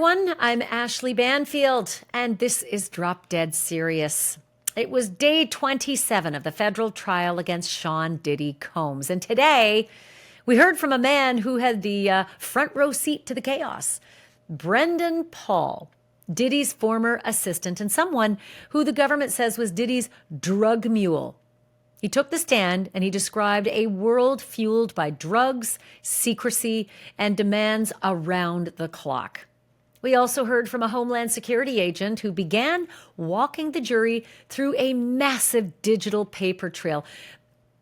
everyone. I'm Ashleigh Banfield, and this is Drop Dead Serious. It was day 27 of the federal trial against Sean Diddy Combs, and today we heard from a man who had the front row seat to the chaos. Brendan Paul, Diddy's former assistant and someone who the government says was Diddy's drug mule. He took the stand and he described a world fueled by drugs, secrecy, and demands around the clock. We also heard from a Homeland Security agent who began walking the jury through a massive digital paper trail.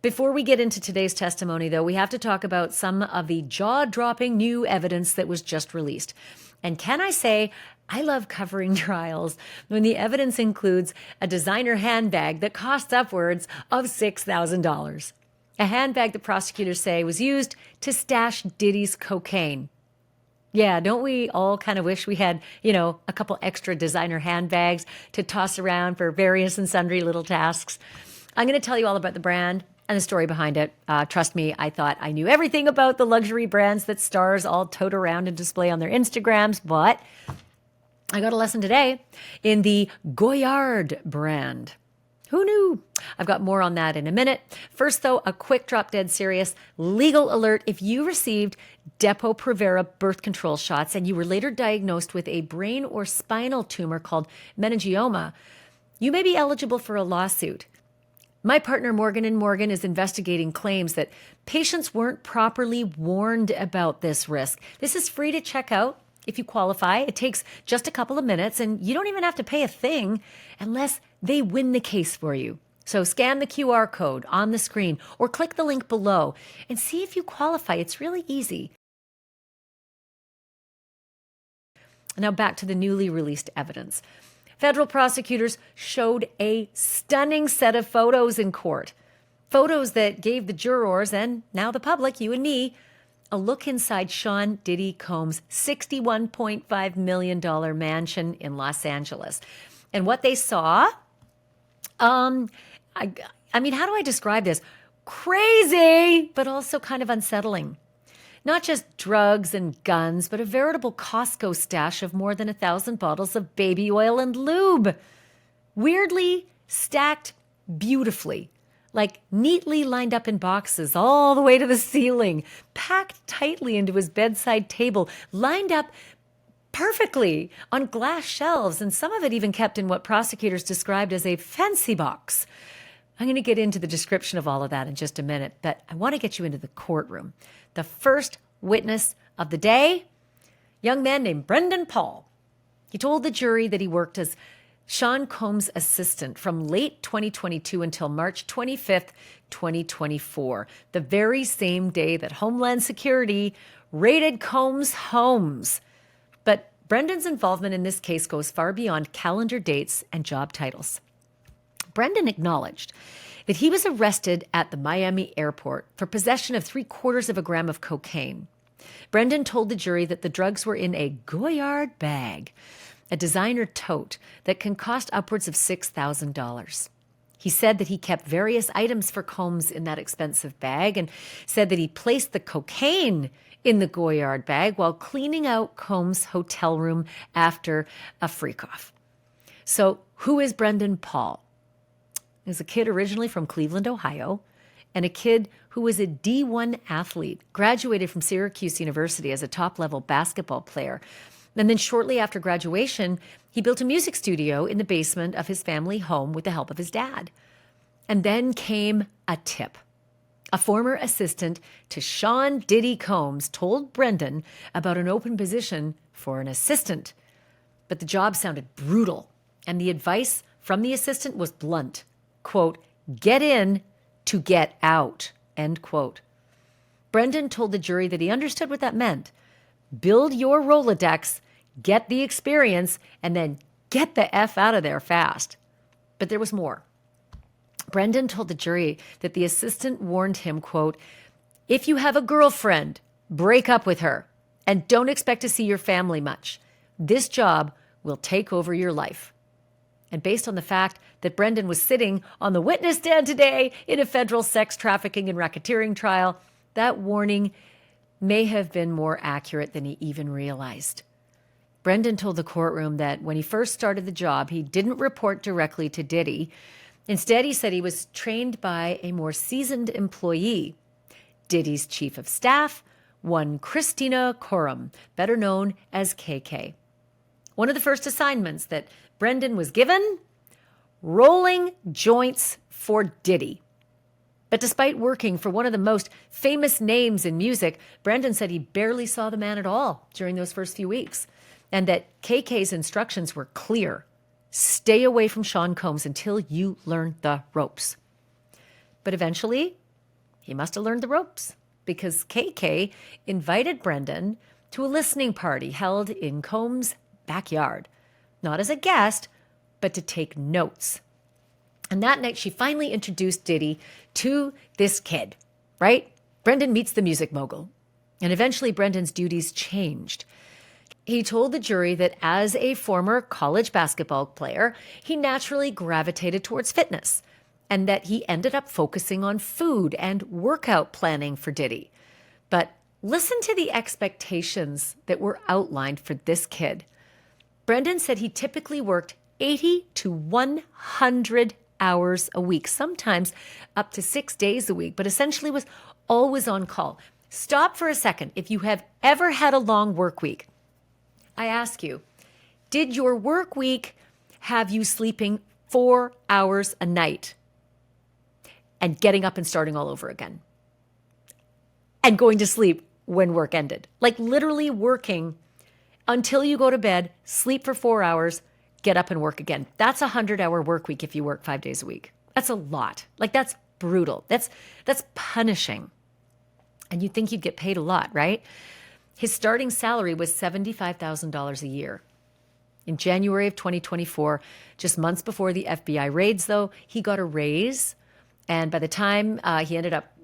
Before we get into today's testimony, though, we have to talk about some of the jaw-dropping new evidence that was just released. And can I say, I love covering trials when the evidence includes a designer handbag that costs upwards of $6,000. A handbag the prosecutors say was used to stash Diddy's cocaine. Yeah, don't we all kind of wish we had, a couple extra designer handbags to toss around for various and sundry little tasks? I'm going to tell you all about the brand and the story behind it. Trust me, I thought I knew everything about the luxury brands that stars all tote around and display on their Instagrams, but I got a lesson today in the Goyard brand. Who knew? I've got more on that in a minute. First, though, a quick Drop Dead Serious legal alert. If you received Depo-Provera birth control shots and you were later diagnosed with a brain or spinal tumor called meningioma, you may be eligible for a lawsuit. My partner Morgan & Morgan is investigating claims that patients weren't properly warned about this risk. This is free to check out. If you qualify, it takes just a couple of minutes and you don't even have to pay a thing unless they win the case for you. So scan the QR code on the screen or click the link below and see if you qualify. It's really easy. Now back to the newly released evidence. Federal prosecutors showed a stunning set of photos in court. Photos that gave the jurors and now the public, you and me, a look inside Sean Diddy Combs' $61.5 million mansion in Los Angeles. And what they saw, I mean, how do I describe this? Crazy, but also kind of unsettling. Not just drugs and guns, but a veritable Costco stash of more than 1,000 bottles of baby oil and lube. Weirdly stacked beautifully. Like neatly lined up in boxes all the way to the ceiling, packed tightly into his bedside table, lined up perfectly on glass shelves, and some of it even kept in what prosecutors described as a fancy box. I'm going to get into the description of all of that in just a minute, but I want to get you into the courtroom. The first witness of the day, young man named Brendan Paul. He told the jury that he worked as Sean Combs' assistant from late 2022 until March 25th, 2024, the very same day that Homeland Security raided Combs' homes. But Brendan's involvement in this case goes far beyond calendar dates and job titles. Brendan acknowledged that he was arrested at the Miami airport for possession of 3/4 grams of cocaine. Brendan told the jury that the drugs were in a Goyard bag, a designer tote that can cost upwards of $6,000. He said that he kept various items for Combs in that expensive bag and said that he placed the cocaine in the Goyard bag while cleaning out Combs' hotel room after a freak-off. So who is Brendan Paul? He's a kid originally from Cleveland, Ohio, and a kid who was a D1 athlete, graduated from Syracuse University as a top-level basketball player. And then shortly after graduation, he built a music studio in the basement of his family home with the help of his dad. And then came a tip. A former assistant to Sean Diddy Combs told Brendan about an open position for an assistant. But the job sounded brutal, and the advice from the assistant was blunt. Quote, "Get in to get out," end quote. Brendan told the jury that he understood what that meant. Build your Rolodex, get the experience, and then get the F out of there fast. But there was more. Brendan told the jury that the assistant warned him, quote, "If you have a girlfriend, break up with her and don't expect to see your family much. This job will take over your life." And based on the fact that Brendan was sitting on the witness stand today in a federal sex trafficking and racketeering trial, that warning may have been more accurate than he even realized. Brendan told the courtroom that when he first started the job, he didn't report directly to Diddy. Instead, he said he was trained by a more seasoned employee, Diddy's chief of staff, one Christina Coram, better known as KK. One of the first assignments that Brendan was given, rolling joints for Diddy. But despite working for one of the most famous names in music, Brendan said he barely saw the man at all during those first few weeks, and that KK's instructions were clear. Stay away from Sean Combs until you learn the ropes. But eventually, he must have learned the ropes because KK invited Brendan to a listening party held in Combs' backyard, not as a guest, but to take notes. And that night, she finally introduced Diddy to this kid, right? Brendan meets the music mogul. And eventually, Brendan's duties changed. He told the jury that as a former college basketball player, he naturally gravitated towards fitness, and that he ended up focusing on food and workout planning for Diddy. But listen to the expectations that were outlined for this kid. Brendan said he typically worked 80 to 100 hours a week, sometimes up to 6 days a week, but essentially was always on call. Stop for a second. If you have ever had a long work week, I ask you, did your work week have you sleeping 4 hours a night and getting up and starting all over again and going to sleep when work ended? Like literally working until you go to bed, sleep for 4 hours, get up and work again. That's a 100-hour work week if you work 5 days a week. That's a lot. Like that's brutal. That's punishing. And you'd think you'd get paid a lot, right? His starting salary was $75,000 a year. In January of 2024, just months before the FBI raids, though, he got a raise. And by the time he ended up,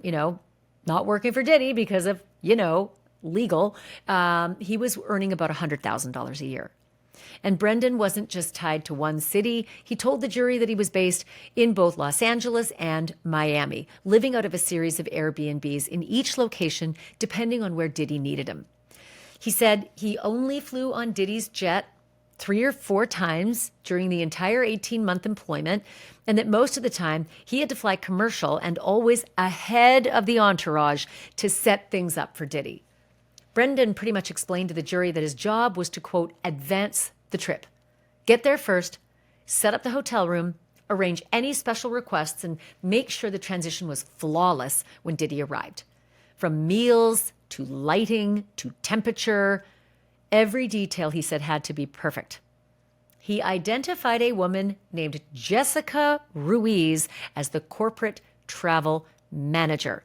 not working for Diddy because of, legal, he was earning about $100,000 a year. And Brendan wasn't just tied to one city. He told the jury that he was based in both Los Angeles and Miami, living out of a series of Airbnbs in each location, depending on where Diddy needed him. He said he only flew on Diddy's jet 3 or 4 times during the entire 18-month employment, and that most of the time he had to fly commercial and always ahead of the entourage to set things up for Diddy. Brendan pretty much explained to the jury that his job was to, quote, advance the trip. Get there first, set up the hotel room, arrange any special requests, and make sure the transition was flawless when Diddy arrived. From meals to lighting to temperature, every detail, he said, had to be perfect. He identified a woman named Jessica Ruiz as the corporate travel manager,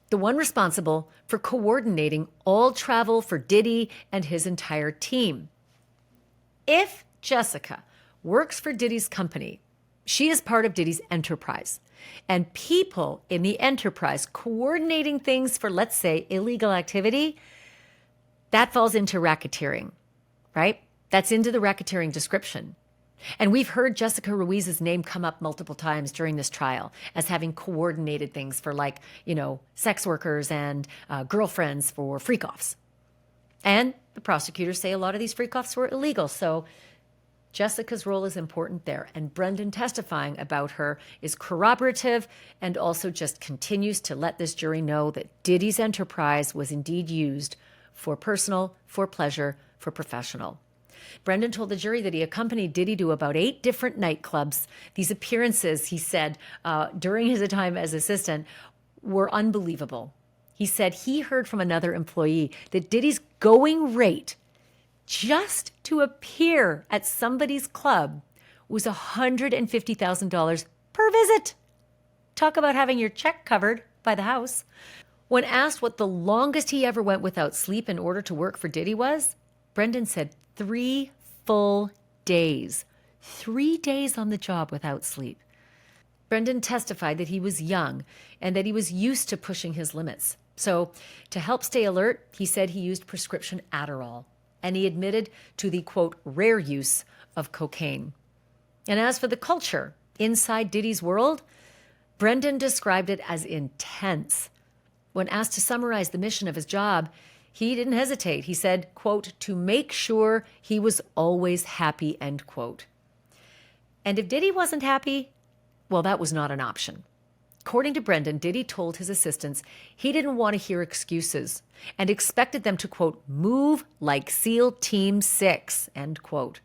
the one responsible for coordinating all travel for Diddy and his entire team. If Jessica works for Diddy's company, she is part of Diddy's enterprise. And people in the enterprise coordinating things for, let's say, illegal activity, that falls into racketeering, right? That's into the racketeering description. And we've heard Jessica Ruiz's name come up multiple times during this trial as having coordinated things for sex workers and girlfriends for freakoffs. And the prosecutors say a lot of these freakoffs were illegal. So Jessica's role is important there. And Brendan testifying about her is corroborative and also just continues to let this jury know that Diddy's enterprise was indeed used for personal, for pleasure, for professional. Brendan told the jury that he accompanied Diddy to about 8 different nightclubs. These appearances, he said, during his time as assistant were unbelievable. He said he heard from another employee that Diddy's going rate just to appear at somebody's club was $150,000 per visit. Talk about having your check covered by the house. When asked what the longest he ever went without sleep in order to work for Diddy was, Brendan said 3 full days. 3 days on the job without sleep. Brendan testified that he was young and that he was used to pushing his limits. So to help stay alert, he said he used prescription Adderall. And he admitted to the, quote, rare use of cocaine. And as for the culture inside Diddy's world, Brendan described it as intense. When asked to summarize the mission of his job, he didn't hesitate. He said, quote, to make sure he was always happy, end quote. And if Diddy wasn't happy, well, that was not an option. According to Brendan, Diddy told his assistants he didn't want to hear excuses and expected them to, quote, move like SEAL Team 6, end quote.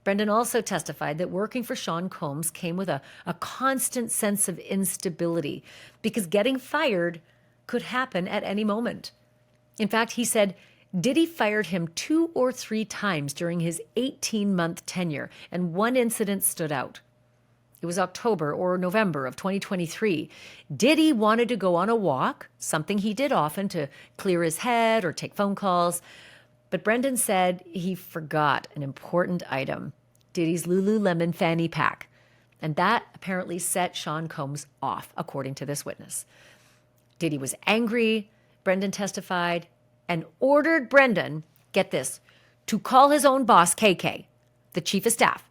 Brendan also testified that working for Sean Combs came with a constant sense of instability because getting fired could happen at any moment. In fact, he said Diddy fired him 2 or 3 times during his 18-month tenure, and one incident stood out. It was October or November of 2023. Diddy wanted to go on a walk, something he did often to clear his head or take phone calls. But Brendan said he forgot an important item, Diddy's Lululemon fanny pack. And that apparently set Sean Combs off, according to this witness. Diddy was angry, Brendan testified, and ordered Brendan, get this, to call his own boss, KK, the chief of staff,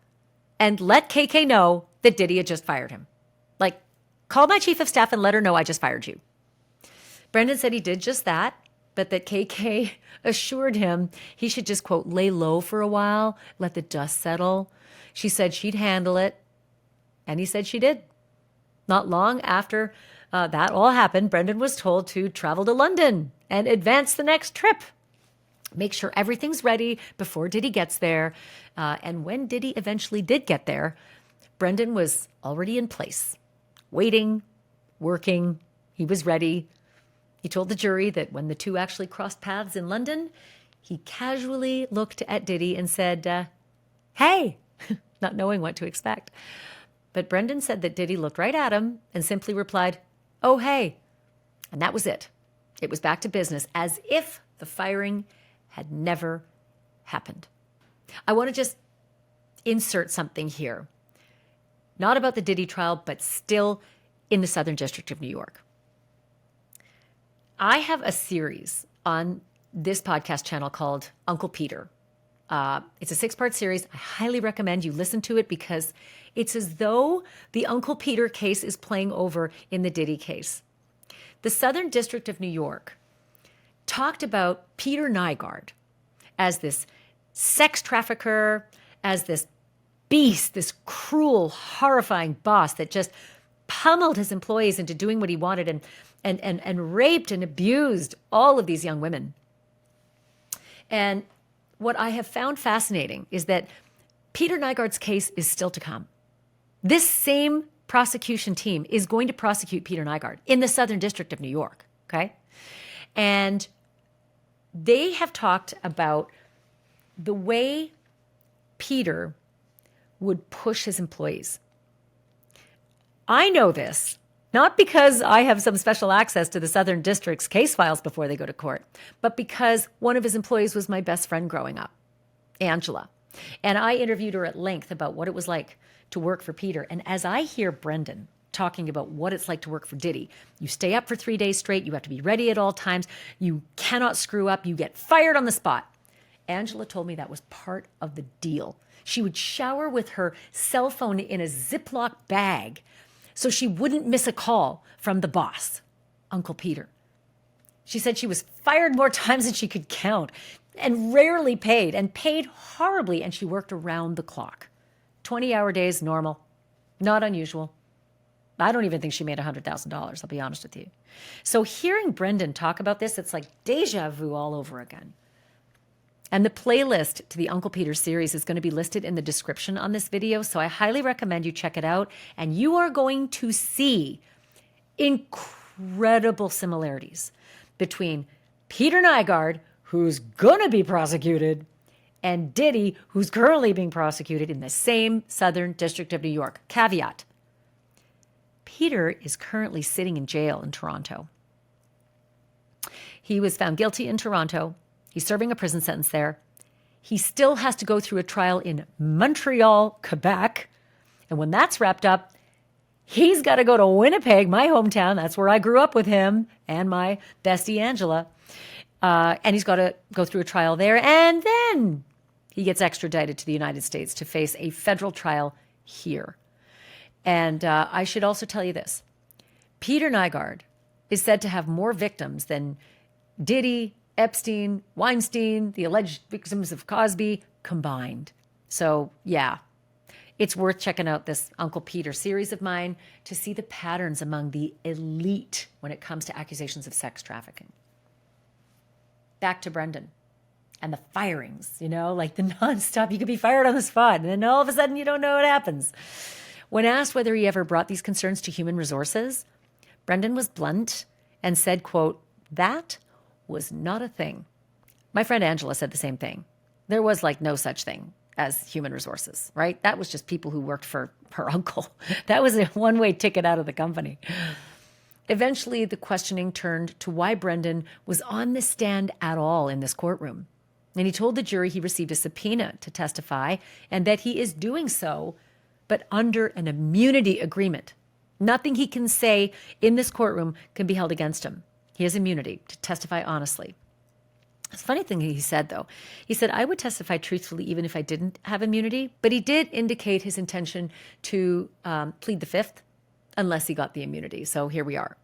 and let KK know that Diddy had just fired him. Like, call my chief of staff and let her know I just fired you. Brendan said he did just that, but that KK assured him he should just, quote, lay low for a while, let the dust settle. She said she'd handle it, and he said she did. Not long after that all happened, Brendan was told to travel to London and advance the next trip. Make sure everything's ready before Diddy gets there. And when Diddy eventually did get there, Brendan was already in place, waiting, working. He was ready. He told the jury that when the two actually crossed paths in London, he casually looked at Diddy and said, hey, not knowing what to expect. But Brendan said that Diddy looked right at him and simply replied, oh, hey. And that was it. It was back to business, as if the firing had never happened. I want to just insert something here. Not about the Diddy trial, but still in the Southern District of New York. I have a series on this podcast channel called Uncle Peter. It's a 6-part series. I highly recommend you listen to it because it's as though the Uncle Peter case is playing over in the Diddy case. The Southern District of New York talked about Peter Nygaard as this sex trafficker, as this beast, this cruel, horrifying boss that just pummeled his employees into doing what he wanted and raped and abused all of these young women. And what I have found fascinating is that Peter Nygaard's case is still to come. This same prosecution team is going to prosecute Peter Nygaard in the Southern District of New York, okay? And they have talked about the way Peter would push his employees. I know this, not because I have some special access to the Southern District's case files before they go to court, but because one of his employees was my best friend growing up, Angela. And I interviewed her at length about what it was like to work for Peter. And as I hear Brendan talking about what it's like to work for Diddy, you stay up for 3 days straight, you have to be ready at all times, you cannot screw up, you get fired on the spot. Angela told me that was part of the deal. She would shower with her cell phone in a Ziploc bag so she wouldn't miss a call from the boss, Uncle Peter. She said she was fired more times than she could count and rarely paid, and paid horribly, and she worked around the clock. 20-hour days, normal, not unusual. I don't even think she made $100,000, I'll be honest with you. So hearing Brendan talk about this, it's like deja vu all over again. And the playlist to the Uncle Peter series is going to be listed in the description on this video, so I highly recommend you check it out. And you are going to see incredible similarities between Peter Nygaard, who's going to be prosecuted, and Diddy, who's currently being prosecuted in the same Southern District of New York. Caveat: Peter is currently sitting in jail in Toronto. He was found guilty in Toronto. He's serving a prison sentence there. He still has to go through a trial in Montreal, Quebec. And when that's wrapped up, he's got to go to Winnipeg, my hometown. That's where I grew up with him and my bestie, Angela. And he's got to go through a trial there. And then he gets extradited to the United States to face a federal trial here. And I should also tell you this. Peter Nygaard is said to have more victims than Diddy, Epstein, Weinstein, the alleged victims of Cosby combined. So, yeah, it's worth checking out this Uncle Peter series of mine to see the patterns among the elite when it comes to accusations of sex trafficking. Back to Brendan and the firings, like the nonstop, you could be fired on the spot, and then all of a sudden you don't know what happens. When asked whether he ever brought these concerns to human resources, Brendan was blunt and said, quote, "That was not a thing." My friend Angela said the same thing. There was no such thing as human resources, right? That was just people who worked for her uncle. That was a one-way ticket out of the company. Eventually, the questioning turned to why Brendan was on the stand at all in this courtroom. And he told the jury he received a subpoena to testify and that he is doing so, but under an immunity agreement. Nothing he can say in this courtroom can be held against him. He has immunity to testify honestly. It's a funny thing he said, though. He said, "I would testify truthfully even if I didn't have immunity," but he did indicate his intention to plead the fifth unless he got the immunity. So here we are.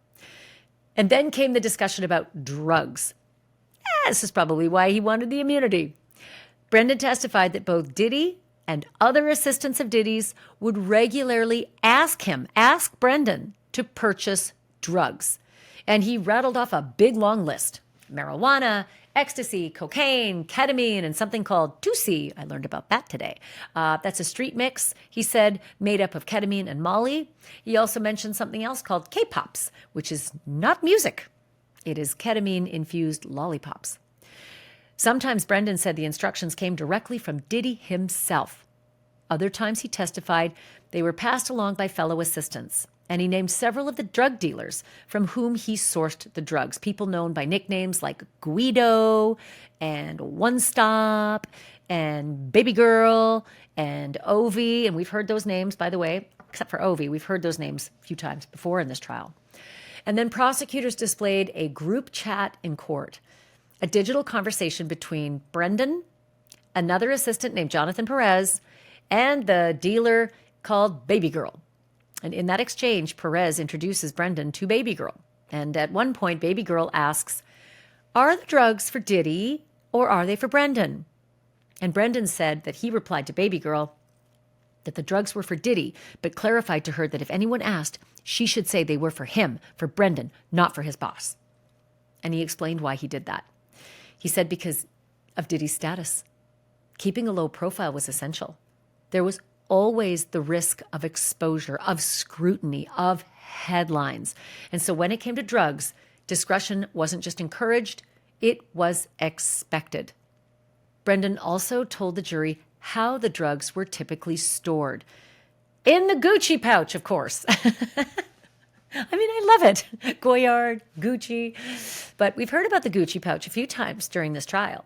And then came the discussion about drugs. This is probably why he wanted the immunity. Brendan testified that both Diddy and other assistants of Diddy's would regularly ask Brendan to purchase drugs. And he rattled off a big long list: marijuana, ecstasy, cocaine, ketamine, and something called 2C. I learned about that today. That's a street mix, he said, made up of ketamine and Molly. He also mentioned something else called K-pops, which is not music. It is ketamine-infused lollipops. Sometimes Brendan said the instructions came directly from Diddy himself. Other times he testified they were passed along by fellow assistants. And he named several of the drug dealers from whom he sourced the drugs, people known by nicknames like Guido and One Stop and Baby Girl and Ovi. And we've heard those names, by the way, except for Ovi. We've heard those names a few times before in this trial. And then prosecutors displayed a group chat in court, a digital conversation between Brendan, another assistant named Jonathan Perez, and the dealer called Baby Girl. And in that exchange, Perez introduces Brendan to Baby Girl. And at one point, Baby Girl asks, "Are the drugs for Diddy or are they for Brendan?" And Brendan said that he replied to Baby Girl that the drugs were for Diddy, but clarified to her that if anyone asked, she should say they were for him, for Brendan, not for his boss. And he explained why he did that. He said because of Diddy's status. Keeping a low profile was essential. There was always the risk of exposure, of scrutiny, of headlines. And so when it came to drugs, discretion wasn't just encouraged, it was expected. Brendan also told the jury how the drugs were typically stored. In the Gucci pouch, of course. I love it. Goyard, Gucci. But we've heard about the Gucci pouch a few times during this trial.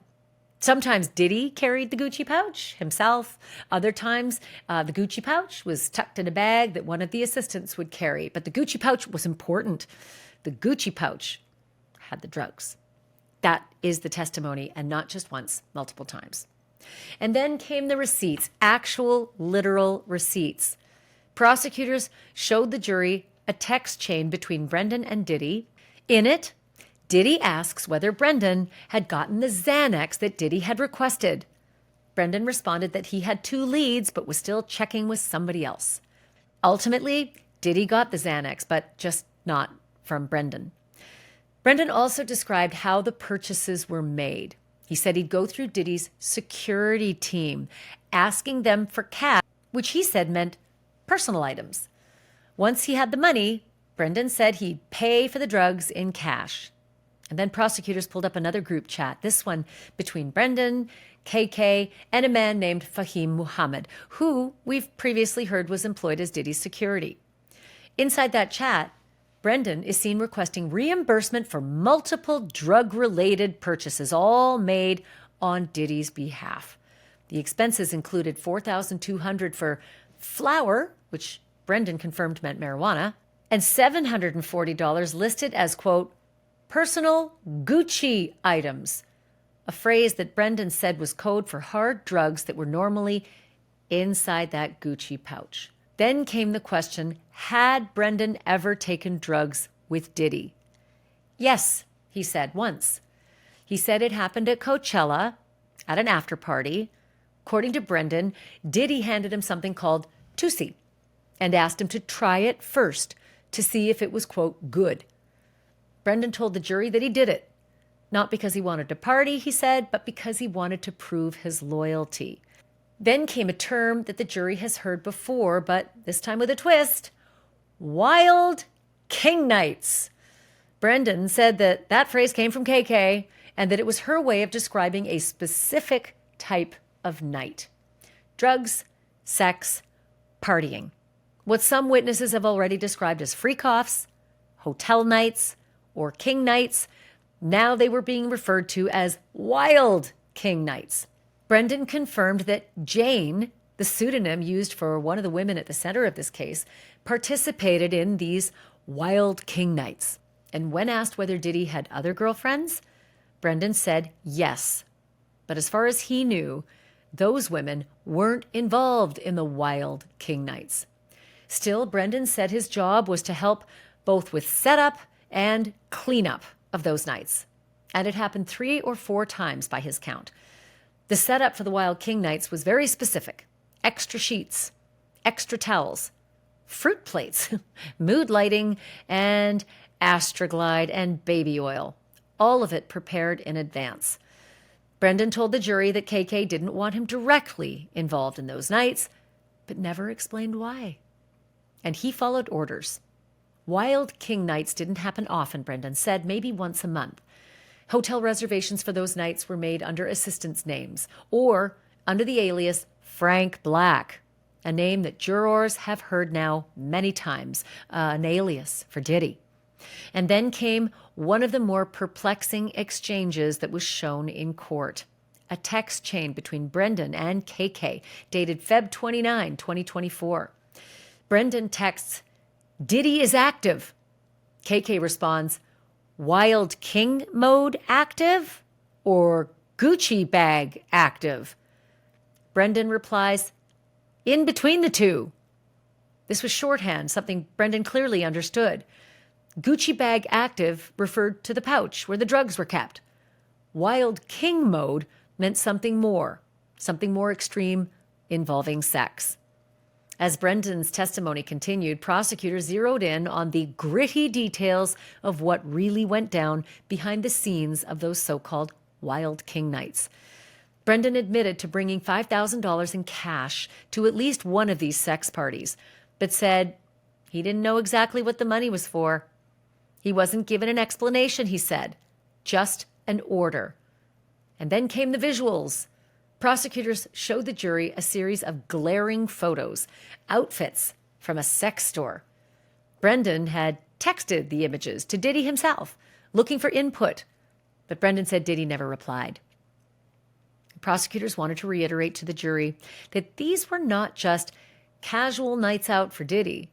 Sometimes Diddy carried the Gucci pouch himself. Other times, the Gucci pouch was tucked in a bag that one of the assistants would carry. But the Gucci pouch was important. The Gucci pouch had the drugs. That is the testimony, and not just once, multiple times. And then came the receipts, actual literal receipts. Prosecutors showed the jury a text chain between Brendan and Diddy. In it, Diddy asks whether Brendan had gotten the Xanax that Diddy had requested. Brendan responded that he had 2 leads, but was still checking with somebody else. Ultimately, Diddy got the Xanax, but just not from Brendan. Brendan also described how the purchases were made. He said he'd go through Diddy's security team, asking them for cash, which he said meant personal items. Once he had the money, Brendan said he'd pay for the drugs in cash. And then prosecutors pulled up another group chat, this one between Brendan, KK, and a man named Fahim Muhammad, who we've previously heard was employed as Diddy's security. Inside that chat, Brendan is seen requesting reimbursement for multiple drug-related purchases, all made on Diddy's behalf. The expenses included $4,200 for flour, which Brendan confirmed meant marijuana, and $740 listed as, quote, personal Gucci items, a phrase that Brendan said was code for hard drugs that were normally inside that Gucci pouch. Then came the question, had Brendan ever taken drugs with Diddy? Yes, he said, once. He said it happened at Coachella at an after party. According to Brendan, Diddy handed him something called Tussie and asked him to try it first to see if it was, quote, good. Brendan told the jury that he did it, not because he wanted to party, he said, but because he wanted to prove his loyalty. Then came a term that the jury has heard before, but this time with a twist: wild king nights. Brendan said that that phrase came from KK and that it was her way of describing a specific type of night. Drugs, sex, partying. What some witnesses have already described as freakoffs, hotel nights, or king nights, now they were being referred to as wild king nights. Brendan confirmed that Jane, the pseudonym used for one of the women at the center of this case, participated in these wild king nights. And when asked whether Diddy had other girlfriends, Brendan said yes. But as far as he knew, those women weren't involved in the wild king nights. Still, Brendan said his job was to help both with setup and cleanup of those nights. And it happened 3 or 4 times by his count. The setup for the Wild King nights was very specific. Extra sheets, extra towels, fruit plates, mood lighting, and Astroglide and baby oil. All of it prepared in advance. Brendan told the jury that KK didn't want him directly involved in those nights, but never explained why. And he followed orders. Wild King nights didn't happen often, Brendan said, maybe once a month. Hotel reservations for those nights were made under assistants' names or under the alias Frank Black, a name that jurors have heard now many times, an alias for Diddy. And then came one of the more perplexing exchanges that was shown in court. A text chain between Brendan and KK dated Feb 29, 2024. Brendan texts, "Diddy is active." KK responds, "Wild King mode active or Gucci bag active?" Brendan replies, "In between the two." This was shorthand, something Brendan clearly understood. Gucci bag active referred to the pouch where the drugs were kept. Wild King mode meant something more extreme, involving sex. As Brendan's testimony continued, prosecutors zeroed in on the gritty details of what really went down behind the scenes of those so-called Wild King nights. Brendan admitted to bringing $5,000 in cash to at least one of these sex parties, but said he didn't know exactly what the money was for. He wasn't given an explanation, he said, just an order. And then came the visuals. Prosecutors showed the jury a series of glaring photos, outfits from a sex store. Brendan had texted the images to Diddy himself, looking for input, but Brendan said Diddy never replied. Prosecutors wanted to reiterate to the jury that these were not just casual nights out for Diddy.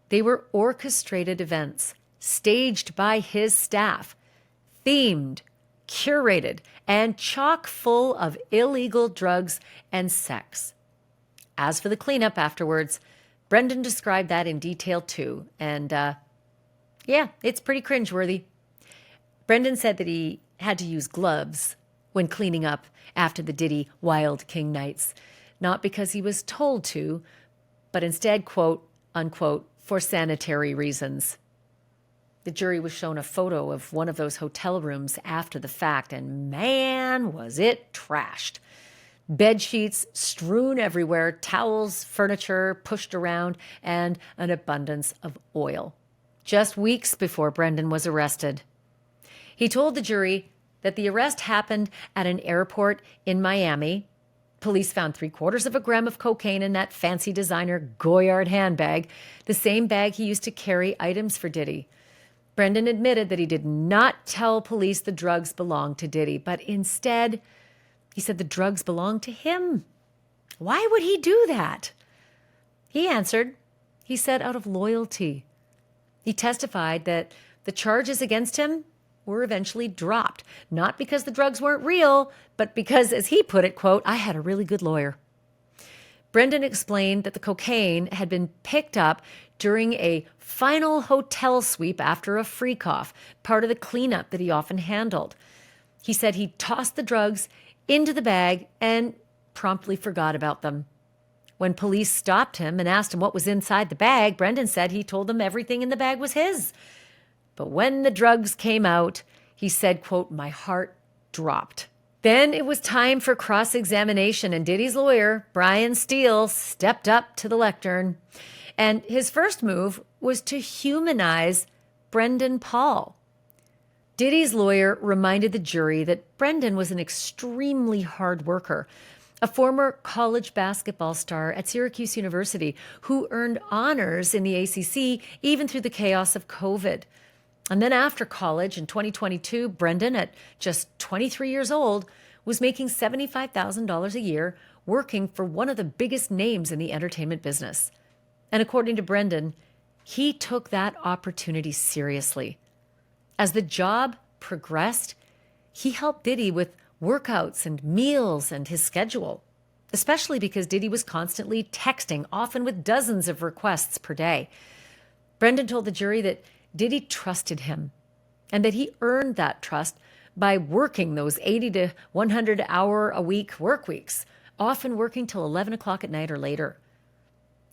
They were orchestrated events, staged by his staff, themed, curated, and chock full of illegal drugs and sex. As for the cleanup afterwards, Brendan described that in detail too, and it's pretty cringeworthy. Brendan said that he had to use gloves when cleaning up after the Diddy Wild King nights, not because he was told to, but instead, quote, unquote, for sanitary reasons. The jury was shown a photo of one of those hotel rooms after the fact, and man, was it trashed. Bed sheets strewn everywhere, towels, furniture pushed around, and an abundance of oil. Just weeks before Brendan was arrested. He told the jury that the arrest happened at an airport in Miami. Police found 3/4 of a gram of cocaine in that fancy designer Goyard handbag, the same bag he used to carry items for Diddy. Brendan admitted that he did not tell police the drugs belonged to Diddy, but instead, he said the drugs belonged to him. Why would he do that? He answered, he said, out of loyalty. He testified that the charges against him were eventually dropped, not because the drugs weren't real, but because, as he put it, quote, "I had a really good lawyer." Brendan explained that the cocaine had been picked up during a final hotel sweep after a freakoff, part of the cleanup that he often handled. He said he tossed the drugs into the bag and promptly forgot about them. When police stopped him and asked him what was inside the bag, Brendan said he told them everything in the bag was his. But when the drugs came out, he said, quote, "My heart dropped." Then it was time for cross-examination, and Diddy's lawyer, Brian Steele, stepped up to the lectern. And his first move was to humanize Brendan Paul. Diddy's lawyer reminded the jury that Brendan was an extremely hard worker, a former college basketball star at Syracuse University who earned honors in the ACC even through the chaos of COVID. And then after college in 2022, Brendan, at just 23 years old, was making $75,000 a year working for one of the biggest names in the entertainment business. And according to Brendan, he took that opportunity seriously. As the job progressed, he helped Diddy with workouts and meals and his schedule, especially because Diddy was constantly texting, often with dozens of requests per day. Brendan told the jury that Diddy trusted him and that he earned that trust by working those 80 to 100 hour a week work weeks, often working till 11 o'clock at night or later.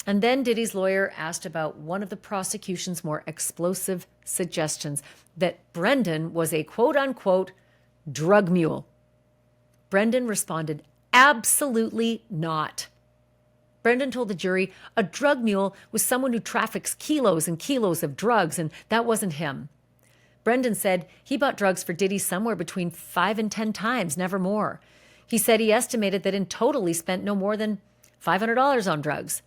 And then Diddy's lawyer asked about one of the prosecution's more explosive suggestions, that Brendan was a quote-unquote drug mule. Brendan responded, absolutely not. Brendan told the jury a drug mule was someone who traffics kilos and kilos of drugs, and that wasn't him. Brendan said he bought drugs for Diddy somewhere between 5 and 10 times, never more. He said he estimated that in total he spent no more than $500 on drugs.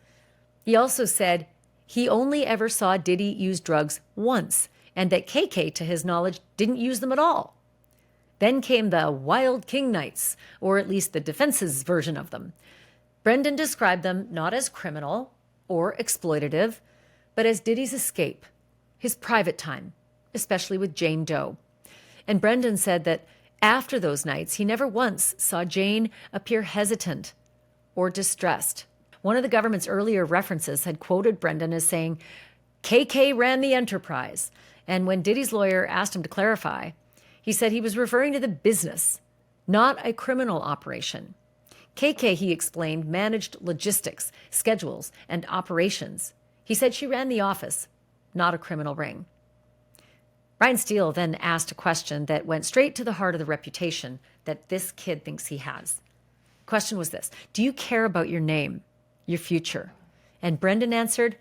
He also said he only ever saw Diddy use drugs once, and that KK, to his knowledge, didn't use them at all. Then came the Wild King Nights, or at least the defense's version of them. Brendan described them not as criminal or exploitative, but as Diddy's escape, his private time, especially with Jane Doe. And Brendan said that after those nights, he never once saw Jane appear hesitant or distressed. One of the government's earlier references had quoted Brendan as saying, KK ran the enterprise. And when Diddy's lawyer asked him to clarify, he said he was referring to the business, not a criminal operation. KK, he explained, managed logistics, schedules, and operations. He said she ran the office, not a criminal ring. Brian Steele then asked a question that went straight to the heart of the reputation that this kid thinks he has. The question was this: do you care about your name, your future? And Brendan answered,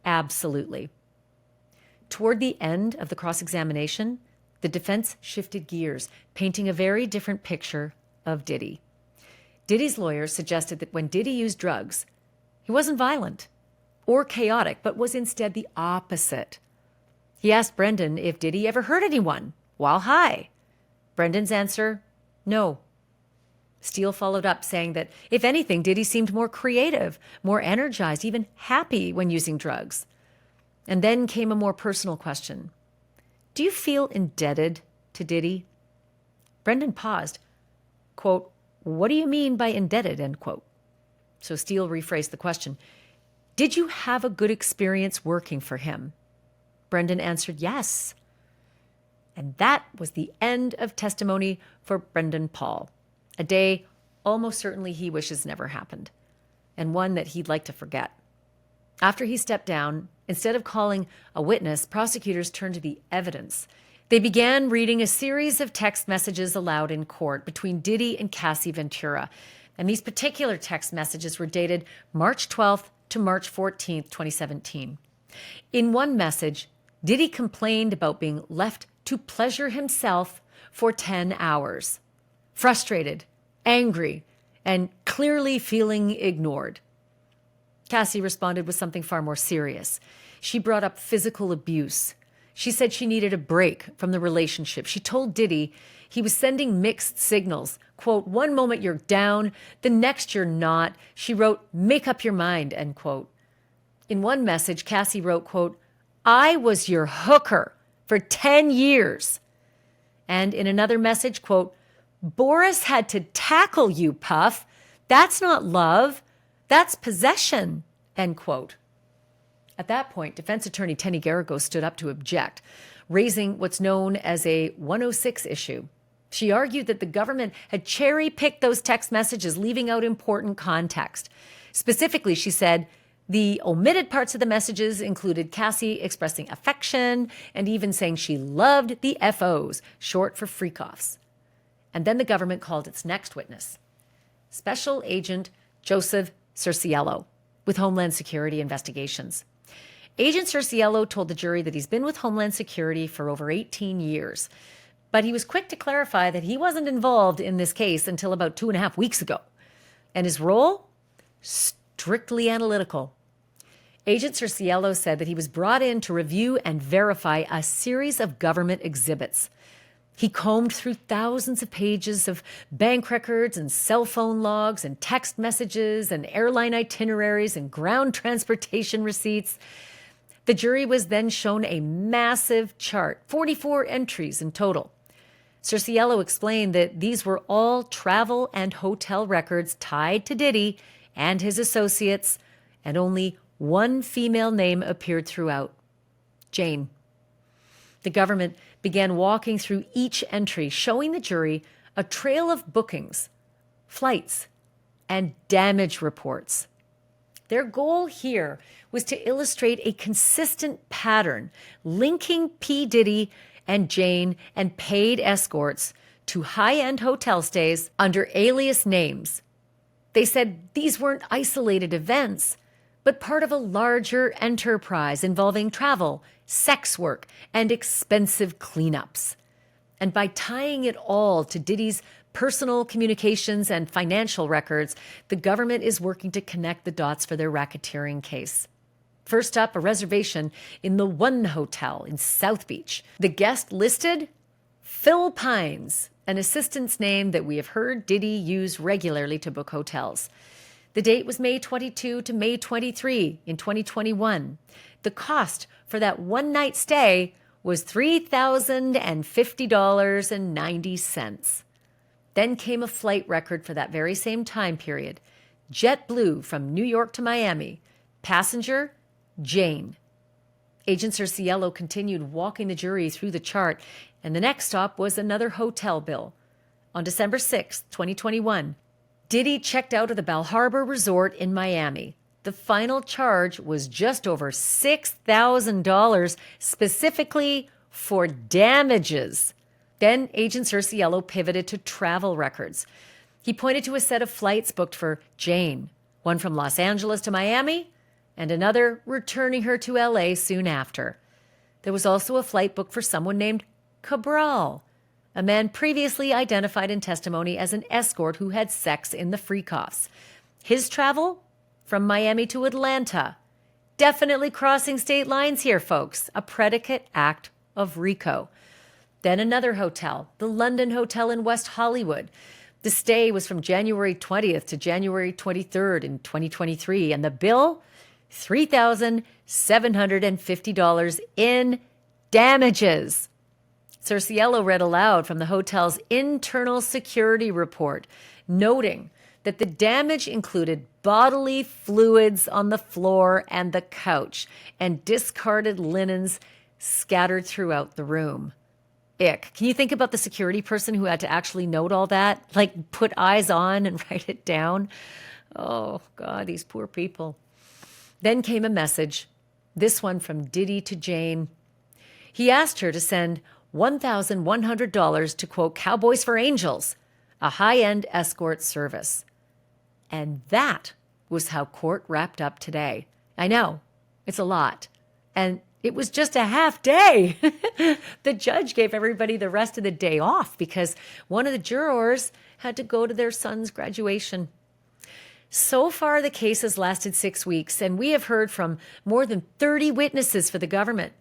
absolutely. Toward the end of the cross-examination, the defense shifted gears, painting a very different picture of Diddy. Diddy's lawyer suggested that when Diddy used drugs, he wasn't violent or chaotic, but was instead the opposite. He asked Brendan if Diddy ever hurt anyone while high. Brendan's answer, no. Steele followed up saying that, if anything, Diddy seemed more creative, more energized, even happy when using drugs. And then came a more personal question. Do you feel indebted to Diddy? Brendan paused. Quote, what do you mean by indebted, end quote. So Steele rephrased the question. Did you have a good experience working for him? Brendan answered yes. And that was the end of testimony for Brendan Paul, a day almost certainly he wishes never happened, and one that he'd like to forget. After he stepped down, instead of calling a witness, prosecutors turned to the evidence. They began reading a series of text messages aloud in court between Diddy and Cassie Ventura. And these particular text messages were dated March 12th to March 14th, 2017. In one message, Diddy complained about being left to pleasure himself for 10 hours. Frustrated, angry, and clearly feeling ignored. Cassie responded with something far more serious. She brought up physical abuse. She said she needed a break from the relationship. She told Diddy he was sending mixed signals. Quote, one moment you're down, the next you're not. She wrote, make up your mind, end quote. In one message, Cassie wrote, quote, I was your hooker for 10 years. And in another message, quote, Boris had to tackle you, Puff. That's not love. That's possession, end quote. At that point, defense attorney Tenny Garrigo stood up to object, raising what's known as a 106 issue. She argued that the government had cherry-picked those text messages, leaving out important context. Specifically, she said, the omitted parts of the messages included Cassie expressing affection and even saying she loved the FOs, short for Freakoffs. And then the government called its next witness, Special Agent Joseph Cerciello, with Homeland Security Investigations. Agent Cerciello told the jury that he's been with Homeland Security for over 18 years. But he was quick to clarify that he wasn't involved in this case until about 2.5 weeks ago. And his role? Strictly analytical. Agent Cerciello said that he was brought in to review and verify a series of government exhibits. He combed through thousands of pages of bank records and cell phone logs and text messages and airline itineraries and ground transportation receipts. The jury was then shown a massive chart, 44 entries in total. Cerciello explained that these were all travel and hotel records tied to Diddy and his associates, and only one female name appeared throughout, Jane. The government began walking through each entry, showing the jury a trail of bookings, flights, and damage reports. Their goal here was to illustrate a consistent pattern linking P. Diddy and Jane and paid escorts to high-end hotel stays under alias names. They said these weren't isolated events, but part of a larger enterprise involving travel, sex work, and expensive cleanups. And by tying it all to Diddy's personal communications and financial records, the government is working to connect the dots for their racketeering case. First up, a reservation in the One Hotel in South Beach. The guest listed? Phil Pines, an assistant's name that we have heard Diddy use regularly to book hotels. The date was May 22 to May 23 in 2021. The cost for that one-night stay was $3,050.90. Then came a flight record for that very same time period. JetBlue from New York to Miami. Passenger, Jane. Agent Cerciello continued walking the jury through the chart, and the next stop was another hotel bill. On December 6, 2021, Diddy checked out of the Bal Harbour Resort in Miami. The final charge was just over $6,000 specifically for damages. Then Agent Cerciello pivoted to travel records. He pointed to a set of flights booked for Jane, one from Los Angeles to Miami, and another returning her to LA soon after. There was also a flight booked for someone named Cabral, a man previously identified in testimony as an escort who had sex in the Freakoffs. His travel? From Miami to Atlanta. Definitely crossing state lines here, folks. A predicate act of RICO. Then another hotel, the London Hotel in West Hollywood. The stay was from January 20th to January 23rd in 2023, and the bill? $3,750 in damages. Cerciello read aloud from the hotel's internal security report, noting that the damage included bodily fluids on the floor and the couch and discarded linens scattered throughout the room. Ick. Can you think about the security person who had to actually note all that? Like put eyes on and write it down? Oh, God, these poor people. Then came a message, this one from Diddy to Jane. He asked her to send $1,100 to, quote, Cowboys for Angels, a high-end escort service. And that was how court wrapped up today. I know, it's a lot. And it was just a half day. The judge gave everybody the rest of the day off because one of the jurors had to go to their son's graduation. So far, the case has lasted 6 weeks, and we have heard from more than 30 witnesses for the government.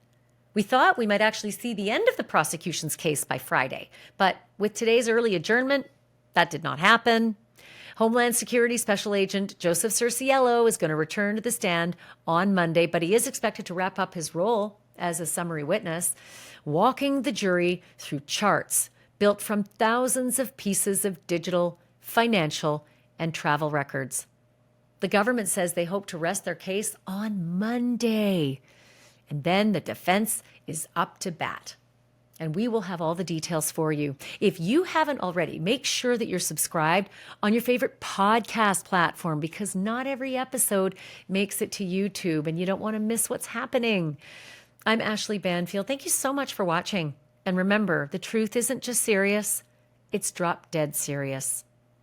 We thought we might actually see the end of the prosecution's case by Friday, but with today's early adjournment, that did not happen. Homeland Security Special Agent Joseph Cerciello is going to return to the stand on Monday, but he is expected to wrap up his role as a summary witness, walking the jury through charts built from thousands of pieces of digital, financial, and travel records. The government says they hope to rest their case on Monday. And then the defense is up to bat. and we will have all the details for you. If you haven't already, make sure that you're subscribed on your favorite podcast platform, because not every episode makes it to YouTube and you don't want to miss what's happening. I'm Ashleigh Banfield. Thank you so much for watching. And remember, the truth isn't just serious, it's drop dead serious.